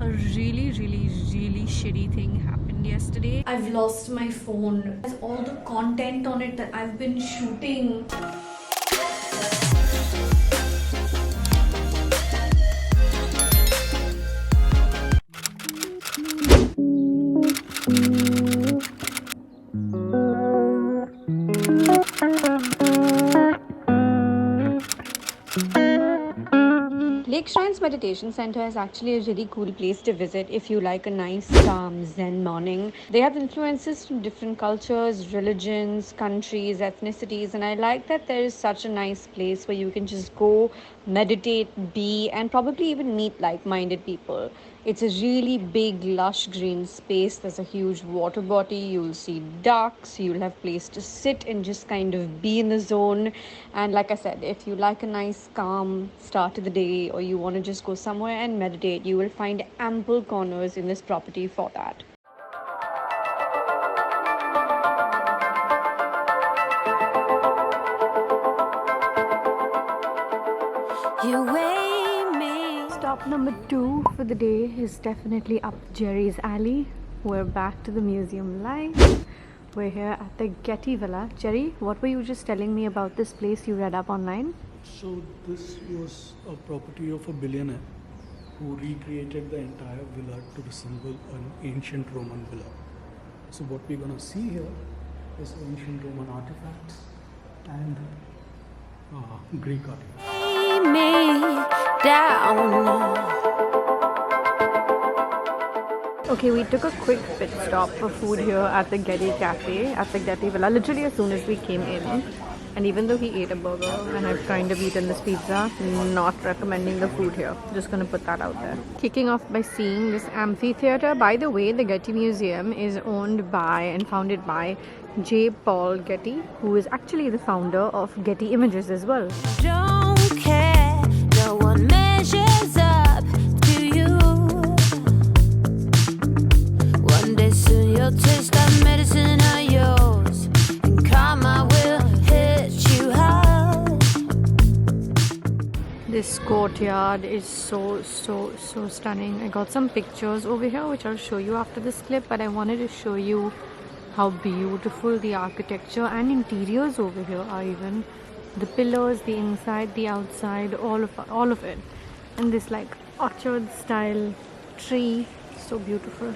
a really shitty thing happened yesterday. I've lost my phone. There's all the content on it that I've been shooting. Lake Shrines Meditation Center is actually a really cool place to visit if you like a nice, calm, zen morning. They have influences from different cultures, religions, countries, ethnicities, and I like that there is such a nice place where you can just go, meditate, be, and probably even meet like-minded people. It's a really big, lush green space. There's a huge water body. You'll see ducks. You'll have place to sit and just kind of be in the zone. And like I said, if you like a nice, calm start to the day, or you want to just go somewhere and meditate, you will find ample corners in this property for that. You weigh me. Stop number 2 for the day is definitely up Jerry's alley. We're back to the museum life. We're here at the Getty Villa. Jerry, what were you just telling me about this place you read up online? So this was a property of a billionaire who recreated the entire villa to resemble an ancient Roman villa. So what we're going to see here is ancient Roman artifacts and Greek artifacts. Okay, we took a quick pit stop for food here at the Getty Cafe at the Getty Villa, literally as soon as we came in. And even though he ate a burger and I've kind of eaten this pizza, not recommending the food here. Just gonna put that out there. Kicking off by seeing this amphitheater. By the way, the Getty Museum is owned by and founded by J. Paul Getty, who is actually the founder of Getty Images as well. Don't care, no one measures up to you. One day soon you'll taste that medicine of yours, and karma will hit you hard. This courtyard is so stunning. I got some pictures over here which I'll show you after this clip, but I wanted to show you how beautiful the architecture and interiors over here are. Even the pillars, the inside, the outside, all of it, and this like orchard style tree, so beautiful.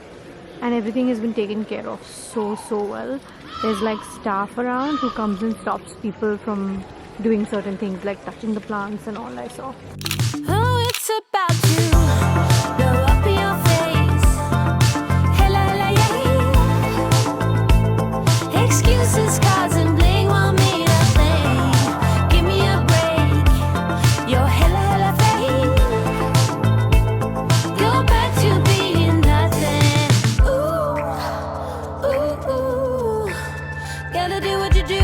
And everything has been taken care of so well. There's like staff around who comes and stops people from doing certain things like touching the plants and all. I saw. Oh, it's about to blow up in your face. Hella, yeah. Excuses causing bling want me to play. Give me a break. You're hella fake. Go back to being nothing. Ooh. Gotta do what you do.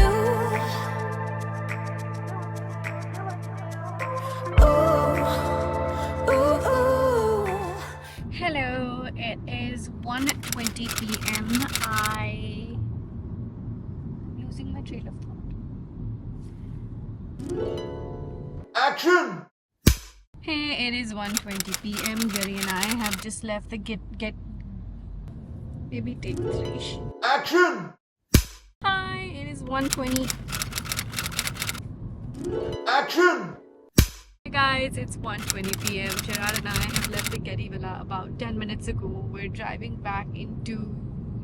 Hello, it is 1:20 p.m. Losing my trail of thought. Action! Hey, it is 1:20 p.m. Jerry and I have just left the get maybe take 3. Action! Hi, it is 1:20. Action! Hey guys, it's 1:20 p.m. Gerard and I have left the Getty Villa about 10 minutes ago. We're driving back into,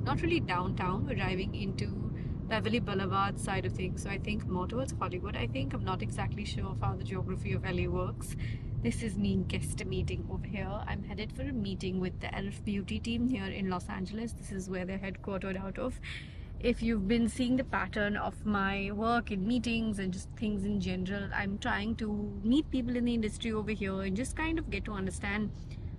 not really downtown, we're driving into Beverly Boulevard side of things. So I think more towards Hollywood, I'm not exactly sure of how the geography of LA works. This is me guesstimating over here. I'm headed for a meeting with the e.l.f. beauty team here in Los Angeles. This is where they're headquartered out of. If you've been seeing the pattern of my work in meetings and just things in general, I'm trying to meet people in the industry over here and just kind of get to understand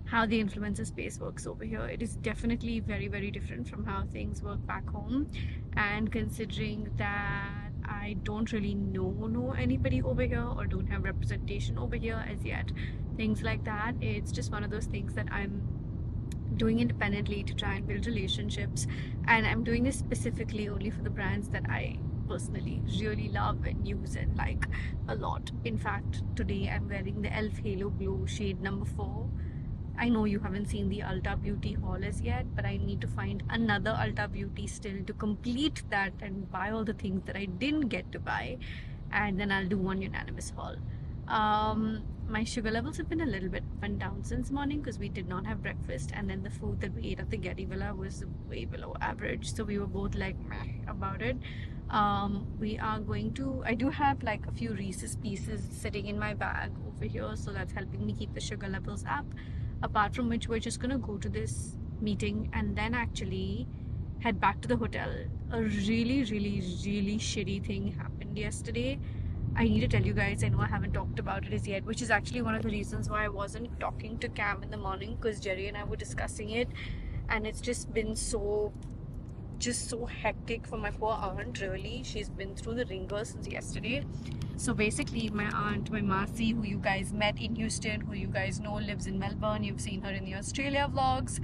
how the influencer space works over here. It is definitely very different from how things work back home, and considering that I don't really know anybody over here or don't have representation over here as yet, things like that, it's just one of those things that I'm doing independently to try and build relationships. And I'm doing this specifically only for the brands that I personally really love and use and like a lot. In fact, today I'm wearing the e.l.f. Halo Glow shade number 4. I know you haven't seen the Ulta Beauty haul as yet, but I need to find another Ulta Beauty still to complete that and buy all the things that I didn't get to buy, and then I'll do one unanimous haul. My sugar levels have been a little bit up and down since morning because we did not have breakfast, and then the food that we ate at the Getty Villa was way below average, so we were both like meh about it. We are going to, I do have like a few Reese's Pieces sitting in my bag over here, so that's helping me keep the sugar levels up. Apart from which, we're just gonna go to this meeting and then actually head back to the hotel. A really shitty thing happened yesterday. I need to tell you guys, I know I haven't talked about it as yet, which is actually one of the reasons why I wasn't talking to Cam in the morning, because Jerry and I were discussing it, and it's just been so hectic for my poor aunt, really. She's been through the ringer since yesterday. So basically, my aunt, my Masi, who you guys met in Houston, who you guys know lives in Melbourne, you've seen her in the Australia vlogs,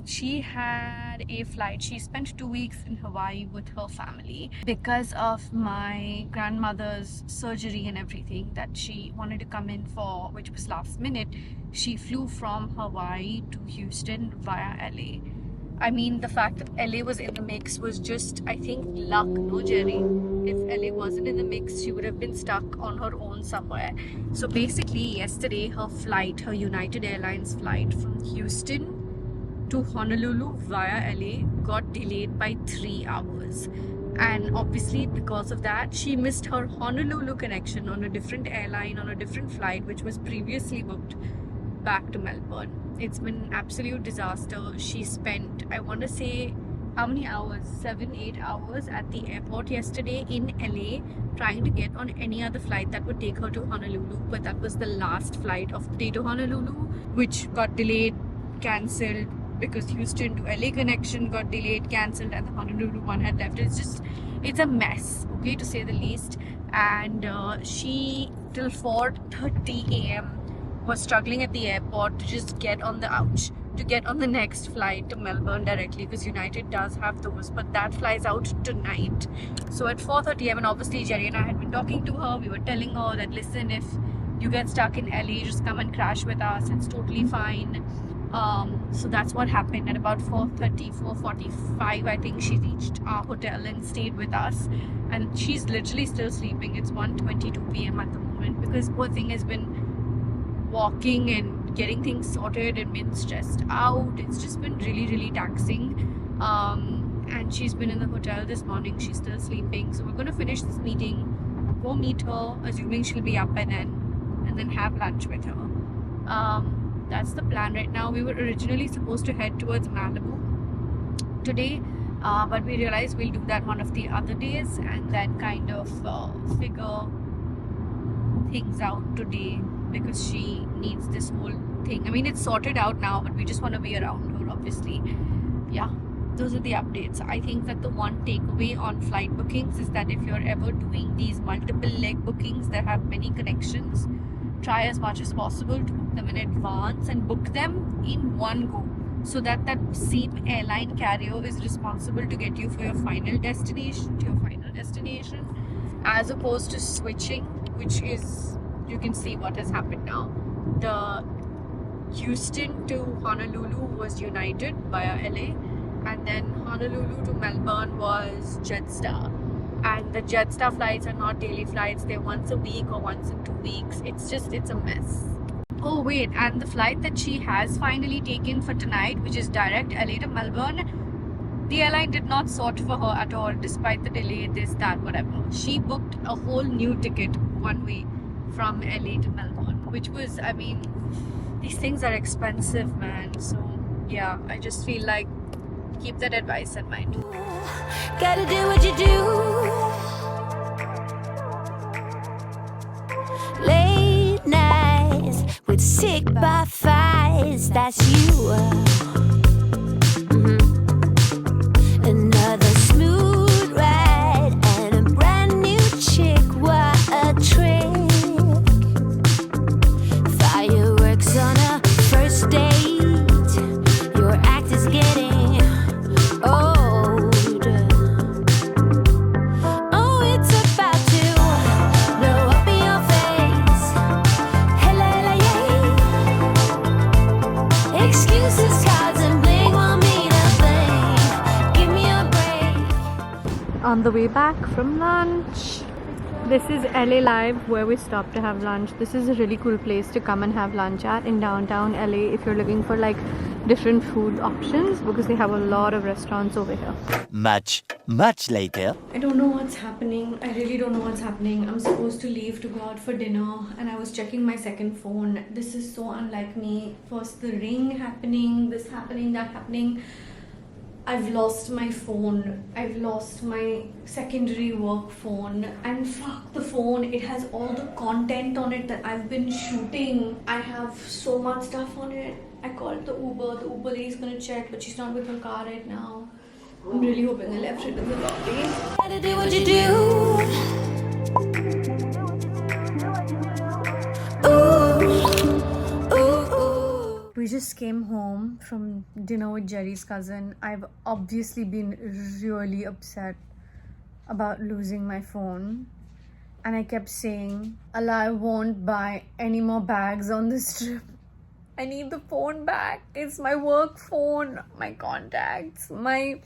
she had a flight. She spent 2 weeks in Hawaii with her family because of my grandmother's surgery and everything that she wanted to come in for, which was last minute. She flew from Hawaii to Houston via LA. I mean, the fact that LA was in the mix was just, I think, luck, no, Jerry? If LA wasn't in the mix, she would have been stuck on her own somewhere. So basically, yesterday, her flight, her United Airlines flight from Houston to Honolulu via LA got delayed by 3 hours. And obviously, because of that, she missed her Honolulu connection on a different airline, on a different flight, which was previously booked back to Melbourne. It's been an absolute disaster. She spent, I want to say, how many hours? 7-8 hours at the airport yesterday in LA trying to get on any other flight that would take her to Honolulu, but that was the last flight of the day to Honolulu, which got delayed, cancelled, because Houston to LA connection got delayed, cancelled, and the Honolulu one had left. It's a mess, okay, to say the least. And she, till 4:30 a.m. was struggling at the airport to just get on the next flight to Melbourne directly, because United does have those, but that flies out tonight. So at 4:30 a.m. and obviously Jerry and I had been talking to her. We were telling her that, listen, if you get stuck in LA, just come and crash with us, it's totally fine. So that's what happened. At about 4:30, 4:45, I think she reached our hotel and stayed with us, and she's literally still sleeping. It's 1:22 p.m. at the moment, because poor thing has been walking and getting things sorted and been stressed out. It's just been really taxing, and she's been in the hotel this morning. She's still sleeping, so we're going to finish this meeting, go meet her, assuming she'll be up and then have lunch with her. That's the plan right now. We were originally supposed to head towards Malibu today, but we realized we'll do that one of the other days and then kind of figure things out today, because she needs this whole thing. I mean, it's sorted out now, but we just want to be around her, obviously. Yeah, those are the updates. I think that the one takeaway on flight bookings is that if you're ever doing these multiple leg bookings that have many connections, try as much as possible to book them in advance and book them in one go, so that that same airline carrier is responsible to get you for your final destination, as opposed to switching, which is, you can see what has happened now. The Houston to Honolulu was United via LA, and then Honolulu to Melbourne was Jetstar. And the Jetstar flights are not daily flights, they're once a week or once in 2 weeks. It's a mess. Oh wait, and the flight that she has finally taken for tonight, which is direct LA to Melbourne, the airline did not sort for her at all, despite the delay, this, that, whatever. She booked a whole new ticket, one way, from LA to Melbourne, which was, I mean, these things are expensive, man. So yeah, I just feel like keep that advice in mind. Gotta do what you do. Late nights with sick by fives, that's you. Another smooth ride and a brand new chick. What a trick. Fireworks on a first date. Your act is getting old. Oh, it's about to blow up in your face. Hella, yeah. the way back from lunch. This is LA Live, where we stopped to have lunch. This is a really cool place to come and have lunch at in downtown LA if you're looking for like different food options, because they have a lot of restaurants over here. Much later. I don't know what's happening. I really don't know what's happening. I'm supposed to leave to go out for dinner and I was checking my second phone. This is so unlike me. First the ring happening, this happening, that happening. I've lost my phone. I've lost my secondary work phone, and fuck the phone. It has all the content on it that I've been shooting. I have so much stuff on it. I called the Uber. The Uber lady is gonna check, but she's not with her car right now. I'm really hoping I left it in the lobby. Gotta do what you do. Ooh, ooh, ooh. We just came home from dinner with Jerry's cousin. I've obviously been really upset about losing my phone. And I kept saying, Allah, I won't buy any more bags on this trip. I need the phone back. It's my work phone, my contacts, my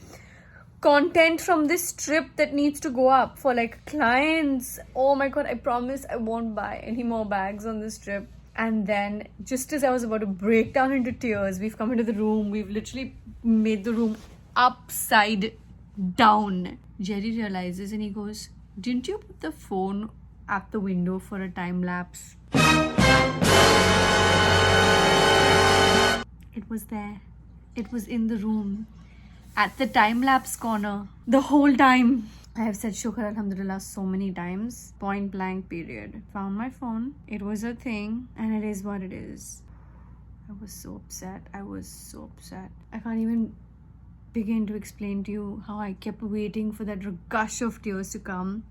content from this trip that needs to go up for like clients. Oh my god, I promise I won't buy any more bags on this trip. And then just as I was about to break down into tears, we've come into the room. We've literally made the room upside down. Jerry realizes and he goes, didn't you put the phone at the window for a time lapse? It was there. It was in the room at the time lapse corner the whole time. I have said Shukr Alhamdulillah so many times. Point blank period. Found my phone. It was a thing and it is what it is. I was so upset. I was so upset. I can't even begin to explain to you how I kept waiting for that gush of tears to come.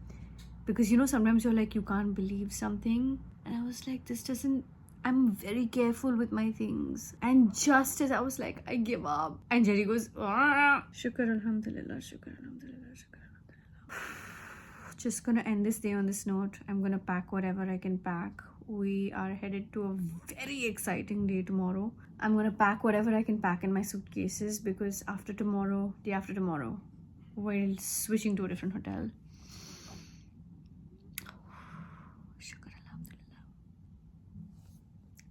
Because you know, sometimes you're like, you can't believe something. And I was like, this doesn't... I'm very careful with my things. And just as I was like, I give up. And Jerry goes, ah. Shukr Alhamdulillah, Shukr Alhamdulillah, Shukr Alhamdulillah. Just gonna end this day on this note. I'm gonna pack whatever I can pack. We are headed to a very exciting day tomorrow. I'm gonna pack whatever I can pack in my suitcases, because after tomorrow, day after tomorrow, we're switching to a different hotel.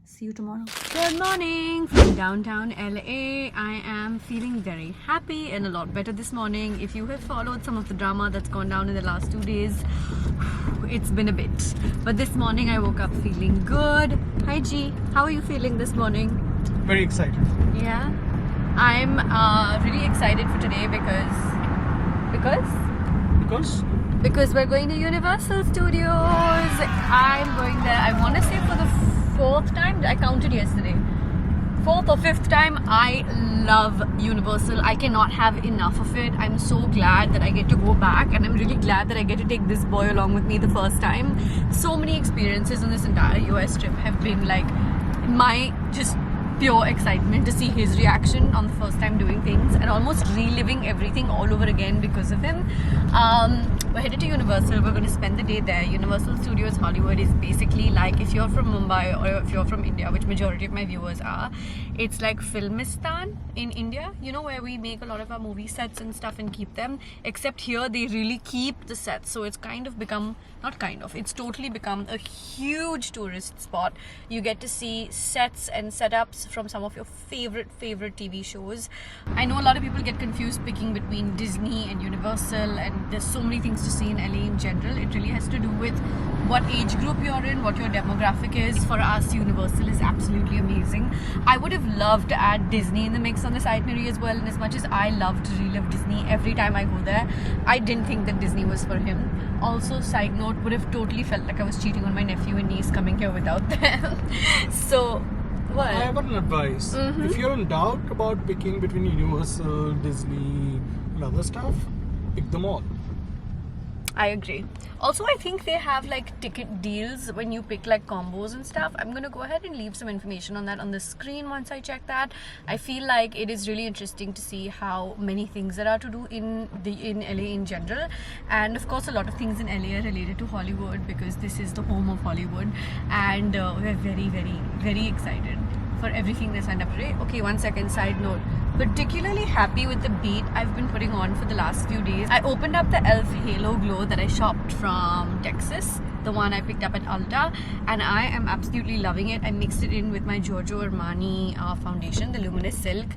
See you tomorrow. Good morning from downtown LA. I am feeling very happy and a lot better this morning. If you have followed some of the drama that's gone down in the last 2 days, it's been a bit. But this morning I woke up feeling good. Hi G, how are you feeling this morning? Very excited. Yeah, I'm really excited for today because we're going to Universal Studios. I'm going there, I want to say for the 4th time. I counted yesterday. 4th or 5th time. I love Universal. I cannot have enough of it. I'm so glad that I get to go back, and I'm really glad that I get to take this boy along with me the first time. So many experiences on this entire US trip have been like my just pure excitement to see his reaction on the first time doing things, and almost reliving everything all over again because of him. We're headed to Universal. We're going to spend the day there. Universal Studios Hollywood is basically like, if you're from Mumbai or if you're from India, which majority of my viewers are, it's like Filmistan in India, you know, where we make a lot of our movie sets and stuff and keep them, except here they really keep the sets. So it's kind of become, not kind of, it's totally become a huge tourist spot. You get to see sets and setups from some of your favorite TV shows. I know a lot of people get confused picking between Disney and Universal, and there's so many things to see in LA in general. It really has to do with what age group you're in, what your demographic is. For us, Universal is absolutely amazing. I would have loved to add Disney in the mix on this itinerary as well, and as much as I love to relive Disney every time I go there, I didn't think that Disney was for him. Also, side note, would have totally felt like I was cheating on my nephew and niece coming here without them. So what? I have an advice. If you're in doubt about picking between Universal, Disney and other stuff, pick them all. I agree. Also, I think they have like ticket deals when you pick like combos and stuff. I'm gonna go ahead and leave some information on that on the screen once I check that. I feel like it is really interesting to see how many things there are to do in LA in general, and of course a lot of things in LA are related to Hollywood, because this is the home of Hollywood, and we're very excited for everything they signed up today. Okay, 1 second, side note. particularly happy with the beat I've been putting on for the last few days. I opened up the e.l.f. Halo Glow that I shopped from Texas, the one I picked up at Ulta, and I am absolutely loving it. I mixed it in with my Giorgio Armani foundation, the Luminous Silk,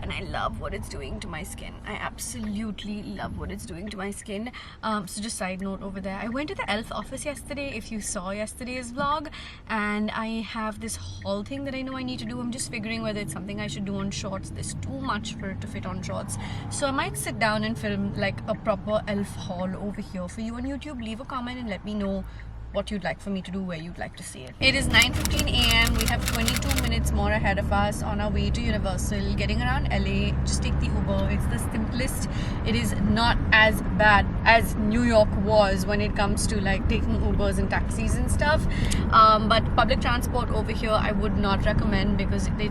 and I love what it's doing to my skin. I absolutely love what it's doing to my skin. So just side note over there, I went to the e.l.f. office yesterday, if you saw yesterday's vlog, and I have this haul thing that I know I need to do. I'm just figuring whether it's something I should do on shorts. There's too much for it to fit on shorts, so I might sit down and film like a proper e.l.f. haul over here for you on YouTube. Leave a comment and let me know what you'd like for me to do, where you'd like to see it. It is 9:15 a.m. We have 22 minutes more ahead of us on our way to Universal. Getting around LA, just take the Uber. It's the simplest. It is not as bad as New York was when it comes to like taking Ubers and taxis and stuff. But public transport over here I would not recommend, because they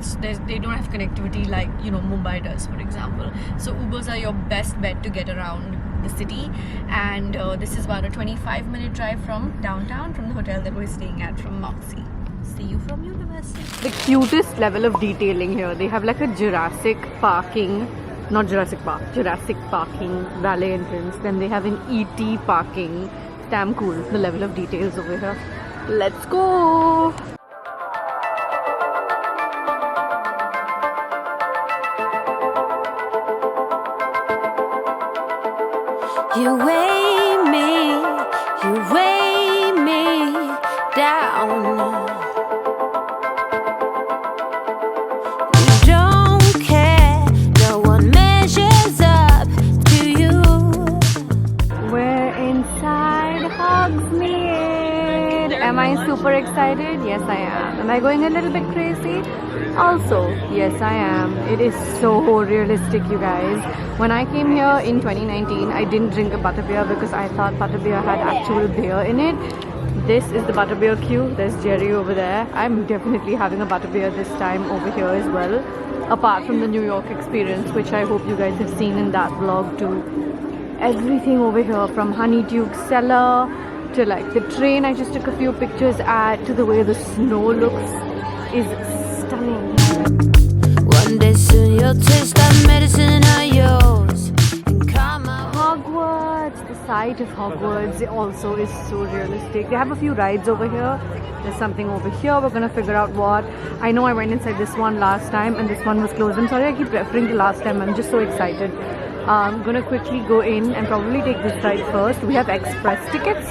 don't have connectivity like, you know, Mumbai does, for example. So Ubers are your best bet to get around the city, and this is about a 25-minute drive from downtown, from the hotel that we're staying at, from Moxie. See you from Universal. The cutest level of detailing here. They have like a Jurassic parking, not Jurassic Park, Jurassic parking valet entrance. Then they have an ET parking. Damn cool, the level of details over here. Let's go. You weigh me down. You don't care, no one measures up to you. We're inside Hogsmeade. Am I super excited? Yes, I am. Am I going a little bit crazy? Also, yes, I am. It is so realistic, you guys. When I came here in 2019, I didn't drink a butterbeer because I thought butterbeer had actual beer in it. This is the butterbeer queue. There's Jerry over there. I'm definitely having a butterbeer this time over here as well. Apart from the New York experience, which I hope you guys have seen in that vlog too. Everything over here, from Honeyduke Cellar to like the train I just took a few pictures at, to the way the snow looks, is stunning. One day soon you'll taste that medicine of yours and come out. Hogwarts, the site of Hogwarts also is so realistic. They have a few rides over here. There's something over here. We're gonna figure out what. I know I went inside this one last time and this one was closed. I'm sorry I keep referring to last time. I'm just so excited. I'm gonna quickly go in and probably take this ride first. We have express tickets,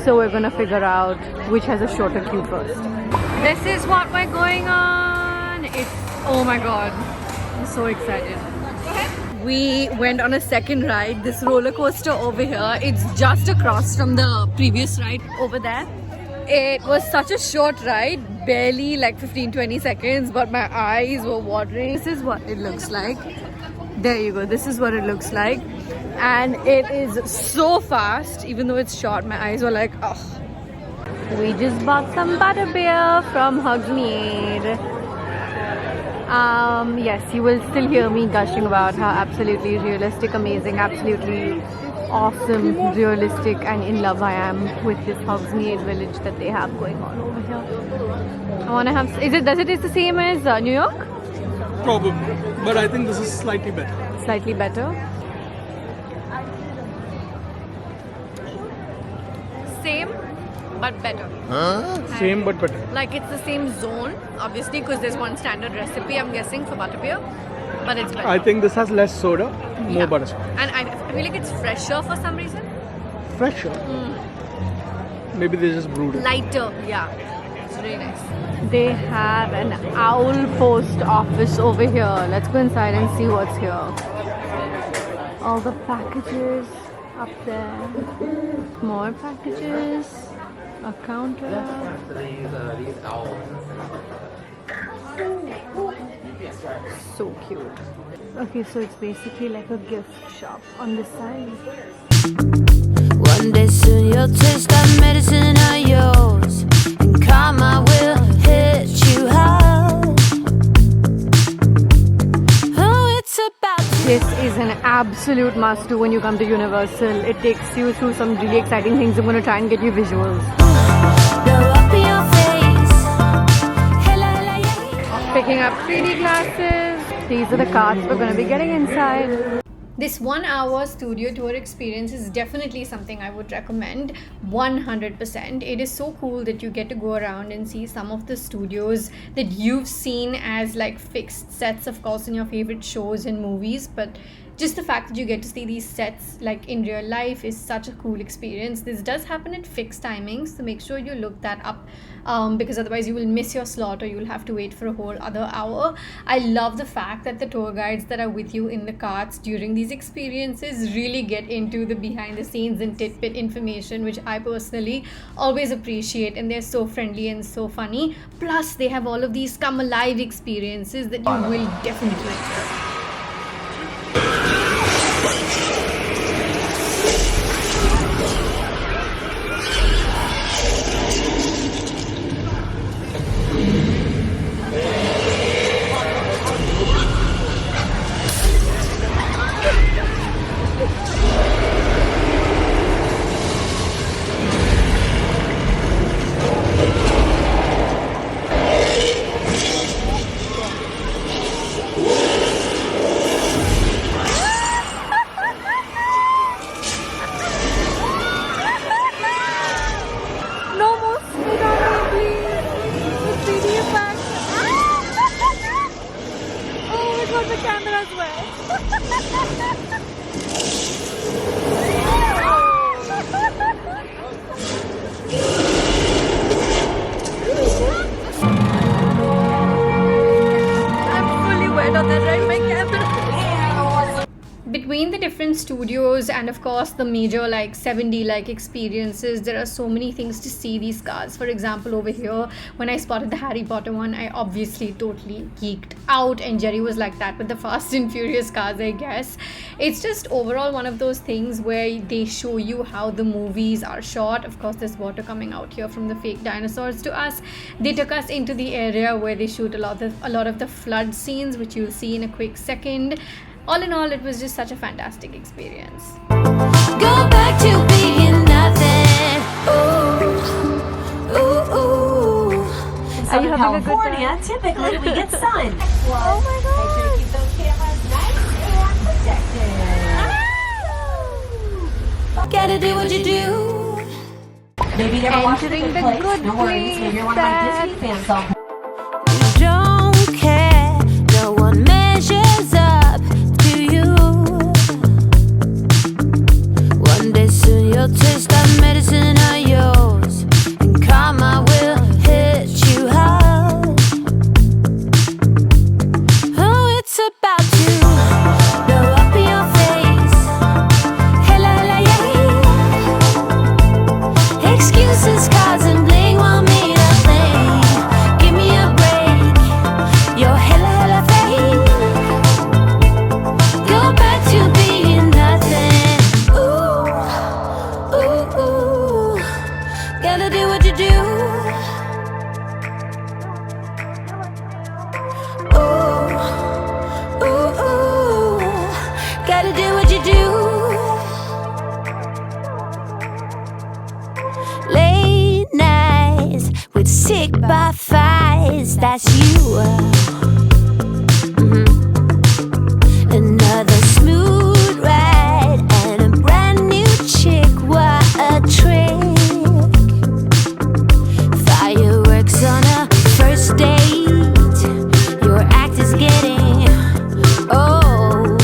so we're gonna figure out which has a shorter queue first. This is what we're going on. It's, oh my god, I'm so excited. We went on a second ride, this roller coaster over here. It's just across from the previous ride over there. It was such a short ride, barely like 15-20 seconds, but my eyes were watering. This is what it looks like. There you go, this is what it looks like. And it is so fast, even though it's short, my eyes were like, oh. We just bought some butterbeer from Hogsmeade. Yes, you will still hear me gushing about how absolutely realistic, amazing, absolutely awesome, realistic and in love I am with this Hogsmeade Village that they have going on over here. I want to have, does it taste the same as New York? Probably, but I think this is slightly better. Slightly better. Same but better. Same but better. Like it's the same zone, obviously, because there's one standard recipe, I'm guessing, for butterbeer, but it's better. I think this has less soda, more butterscotch. And I feel like it's fresher for some reason. Fresher? Maybe they just brewed it. Lighter, yeah. It's really nice. They have an owl post office over here. Let's go inside and see what's here. All the packages up there. More packages. A counter. So cute. Okay, so it's basically like a gift shop on this side. One day soon you'll taste that medicine of yours, and karma will hit you hard. Oh, it's about to. This is an absolute must do when you come to Universal. It takes you through some really exciting things. I'm going to try and get you visuals. Blow up in your face. Hella, hella, yeah. Picking up 3D glasses. These are the carts we're going to be getting inside. This 1 hour studio tour experience is definitely something I would recommend 100%. It is so cool that you get to go around and see some of the studios that you've seen as like fixed sets, of course, in your favorite shows and movies, but just the fact that you get to see these sets like in real life is such a cool experience. This does happen at fixed timings, so make sure you look that up because otherwise you will miss your slot or you'll have to wait for a whole other hour. I love the fact that the tour guides that are with you in the carts during these experiences really get into the behind the scenes and tidbit information, which I personally always appreciate, and they're so friendly and so funny. Plus they have all of these come alive experiences that you will definitely enjoy. Between the different studios and of course the major like 7D like experiences, there are so many things to see these cars. For example, over here when I spotted the Harry Potter one, I obviously totally geeked out, and Jerry was like that with the Fast and Furious cars, I guess. It's just overall one of those things where they show you how the movies are shot. Of course, there's water coming out here from the fake dinosaurs to us. They took us into the area where they shoot a lot of the flood scenes, which you'll see in a quick second. All in all, it was just such a fantastic experience. Go back to being nothing. Ooh, ooh, ooh. Are you having a good California, time? typically we get sun. Oh my god! Make sure to keep those cameras nice and protected. Gotta do what you do. Maybe you never watched a Entering good the place. good No worries, maybe you're one of my place. Disney fans. I'll Don't care. No one measures up to you. One day soon you'll taste that medicine of yours, and karma will hit you hard. Oh, it's about to blow up in your face. Hella, hella, yeah. Excuses causing bling want me to play. Give me a break. You're hella, hella fake. Go back to being nothing. Ooh, ooh, ooh. Gotta do what you do. Ooh, ooh, ooh. Gotta do what you do. Late nights with sick buffets, that's you. Another smooth ride and a brand new chick. What a trick! Fireworks on a first date. Your act is getting old.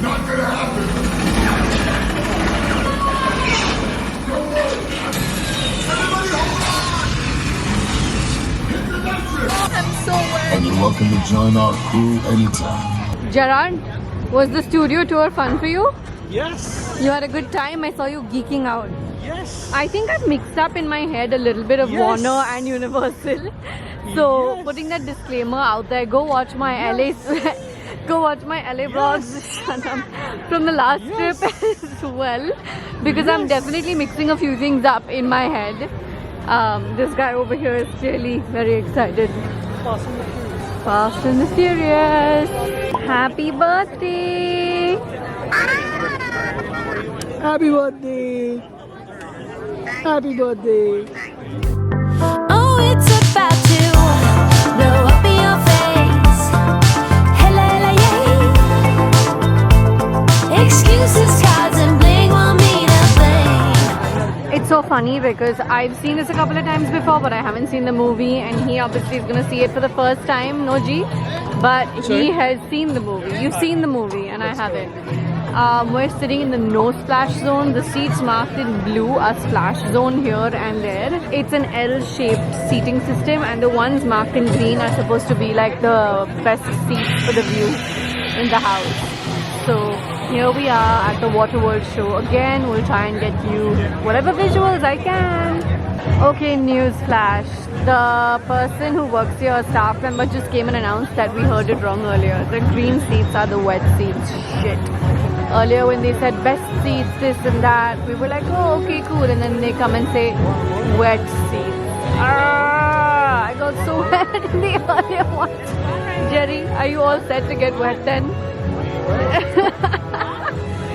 Not gonna happen. Everybody hold on! I'm so wet. And you're welcome to join our crew anytime. Gerard, was the studio tour fun for you? Yes, You had a good time? I saw you geeking out. yes. I think I've mixed up in my head a little bit of Yes. Warner and Universal. So Yes. putting that disclaimer out there, go watch my LA go watch my LA vlogs from the last Yes. trip as well, because I'm Yes. definitely mixing a few things up in my head. This guy over here is clearly very excited. Fast and the Furious. Fast and the Furious. Happy birthday. Happy birthday! Happy birthday! Oh, it's about to blow up in your face. Hella, hella, yay. Excuses, cards, and bling want me to play. It's so funny because I've seen this a couple of times before, but I haven't seen the movie, and he obviously is going to see it for the first time, no G? But he has seen the movie. You've seen the movie, and I haven't. We're sitting in the no splash zone. The seats marked in blue are splash zone here and there. It's an L-shaped seating system, and the ones marked in green are supposed to be like the best seats for the view in the house. So here we are at the Waterworld Show. Again, we'll try and get you whatever visuals I can. Okay, news flash. The person who works here, a staff member, just came and announced that we heard it wrong earlier. The green seats are the wet seats. Shit. Earlier when they said best seats, this and that, we were like, oh, okay, cool. And then they come and say wet seats. Ah, I got so wet in the earlier ones. Jerry, are you all set to get wet then?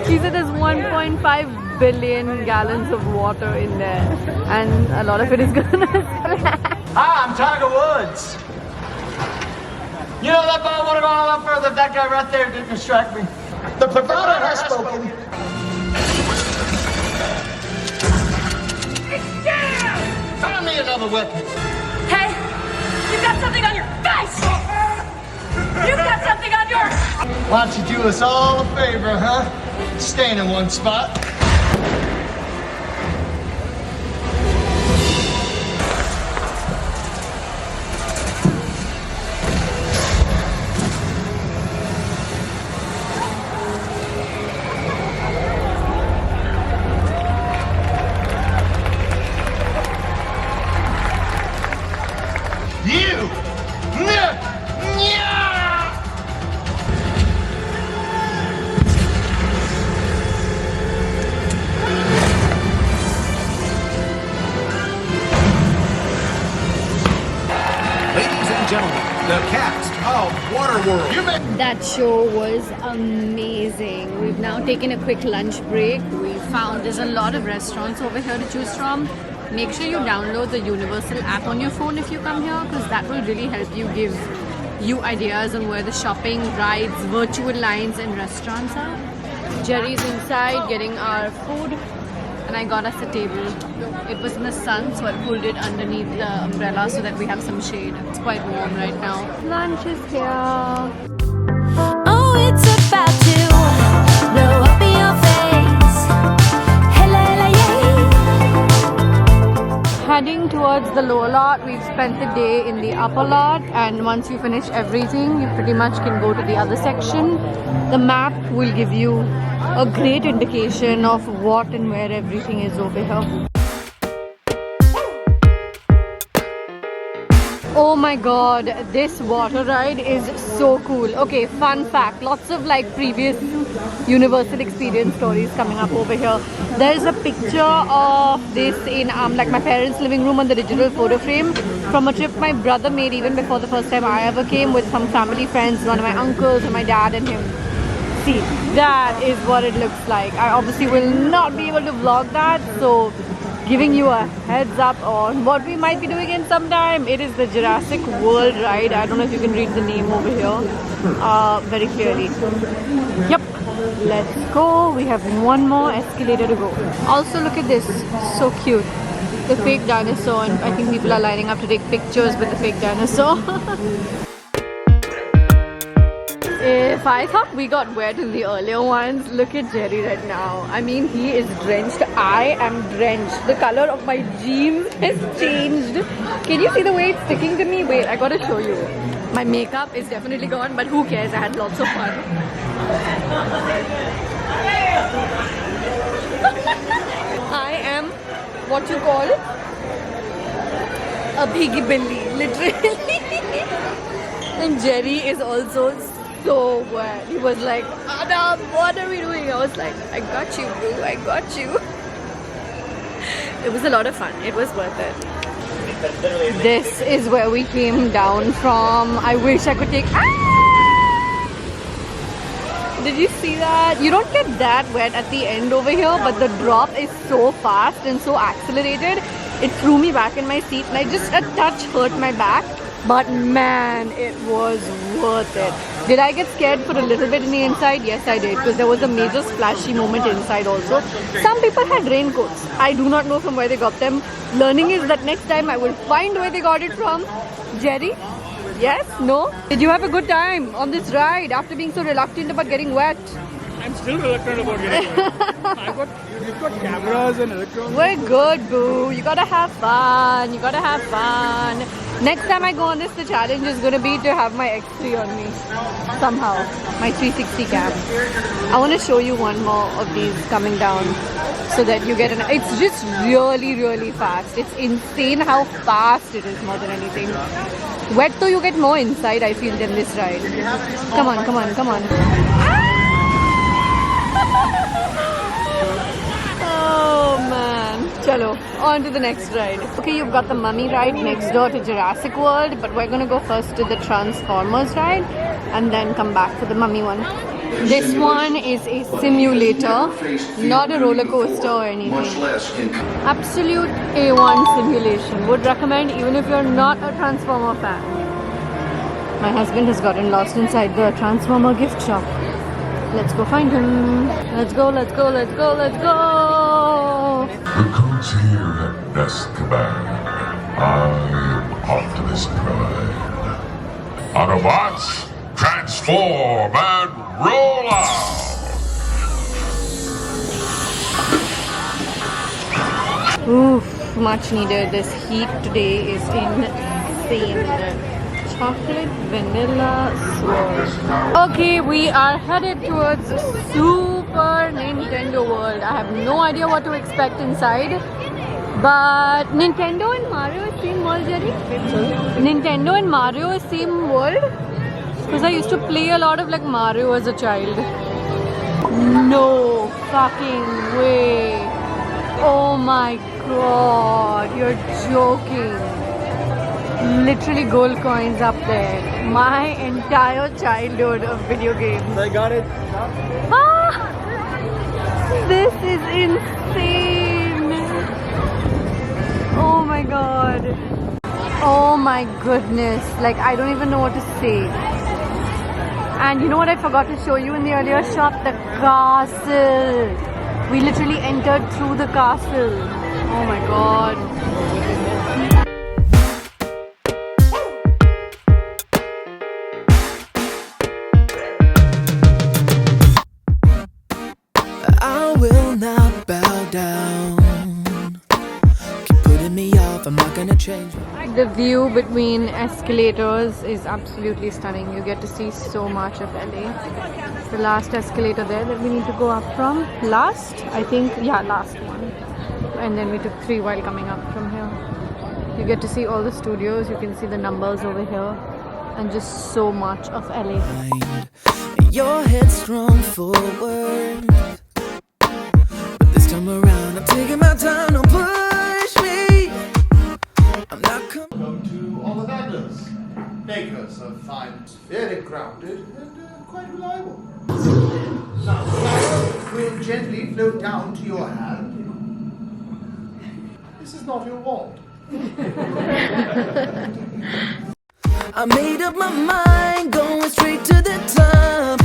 He said there's 1.5 billion gallons of water in there, and a lot of it is gonna splash. Hi, I'm Tiger Woods. You know that ball would have gone a lot further if that guy right there didn't distract me. The provider has spoken. I don't need another weapon. Hey, you've got something on your face! You've got something on yours! Why don't you do us all a favor, huh? Staying in one spot. You! Ladies and gentlemen, the cast of Waterworld. That show was amazing. We've now taken a quick lunch break. We found there's a lot of restaurants over here to choose from. Make sure you download the Universal app on your phone if you come here, because that will really help you give you ideas on where the shopping, rides, virtual lines and restaurants are. Jerry's inside getting our food, and I got us a table. It was in the sun, so I pulled it underneath the umbrella so that we have some shade. It's quite warm right now. Lunch is here. Oh, it's about to blow up in your face. Hella, hella, yay. Heading towards the lower lot. We've spent the day in the upper lot, and once you finish everything, you pretty much can go to the other section. The map will give you a great indication of what and where everything is over here. Oh my god, this water ride is so cool. Okay, fun fact, lots of like previous Universal experience stories coming up over here. There's a picture of this in like my parents' living room on the digital photo frame from a trip my brother made even before the first time I ever came, with some family friends, one of my uncles and my dad and him. See, that is what it looks like. I obviously will not be able to vlog that, so giving you a heads up on what we might be doing in some time. It is the Jurassic World ride. I don't know if you can read the name over here very clearly. Yep, let's go. We have one more escalator to go. Also, look at this, so cute. The fake dinosaur, and I think people are lining up to take pictures with the fake dinosaur. If I thought we got wet in the earlier ones, look at Jerry right now. I mean, he is drenched. I am drenched. The color of my jeans has changed. Can you see the way it's sticking to me? Wait, I gotta show you. My makeup is definitely gone, but who cares? I had lots of fun. I am what you call a piggy billy, literally. And Jerry is also so wet. He was like, Adam, what are we doing? I was like, I got you, boo, I got you. It was a lot of fun. It was worth it. This is where we came down from. I wish I could take... Did you see that? You don't get that wet at the end over here, but the drop is so fast and so accelerated. It threw me back in my seat and I just a touch hurt my back. But man, it was worth it. Did I get scared for a little bit in the inside? Yes, I did, because there was a major splashy moment inside also. Some people had raincoats. I do not know from where they got them. Learning is that next time I will find where they got it from. Jerry? Yes? No? Did you have a good time on this ride after being so reluctant about getting wet? I'm still reluctant about getting wet. You've got cameras and electronics. We're good, boo. You gotta have fun. You gotta have fun. Next time I go on this, the challenge is gonna be to have my X3 on me. Somehow. My 360 cam. I wanna show you one more of these coming down so that you get an... It's just really, really fast. It's insane how fast it is more than anything. Wet though you get more inside, I feel, than this ride. Come on, come on, come on. Oh man. Chalo, on to the next ride. Okay, you've got the mummy ride next door to Jurassic World, but we're gonna go first to the Transformers ride and then come back for the mummy one. This one is a simulator, not a roller coaster or anything. Absolute A1 simulation. Would recommend even if you're not a Transformer fan. My husband has gotten lost inside the Transformer gift shop. Let's go find him. Let's go, let's go, let's go, let's go. The codes here at Azkaban. I am Optimus Prime. Autobots, transform and roll out! Oof, much needed. This heat today is insane. Chocolate vanilla swirl. Okay, we are headed towards Super Nintendo World. I have no idea what to expect inside. But Nintendo and Mario is same world, Jerry? Nintendo and Mario is same world? Because I used to play a lot of like Mario as a child. No fucking way. Oh my god, you're joking. Literally gold coins up there. My entire childhood of video games. I got it. Ah, this is insane. Oh my god. Oh my goodness. Like, I don't even know what to say. And you know what I forgot to show you in the earlier shop? The castle. We literally entered through the castle. Oh my god. I will not bow down. Keep putting me off, I'm not gonna change. The view between escalators is absolutely stunning. You get to see so much of LA. The last escalator there that we need to go up from. Last? I think, yeah, last one. And then we took 3 while coming up from here. You get to see all the studios. You can see the numbers over here. And just so much of LA. Your head strong forward. But this time around, I'm taking my time, don't push me. I'm not coming. Welcome to Olivader's, makers of fine, very grounded and quite reliable. Now, the will gently float down to your hand. This is not your wand. I made up my mind, going straight to the top.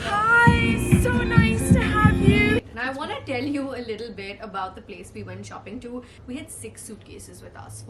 Hi, so nice to have you. And I want to tell you a little bit about the place we went shopping to. We had 6 suitcases with us.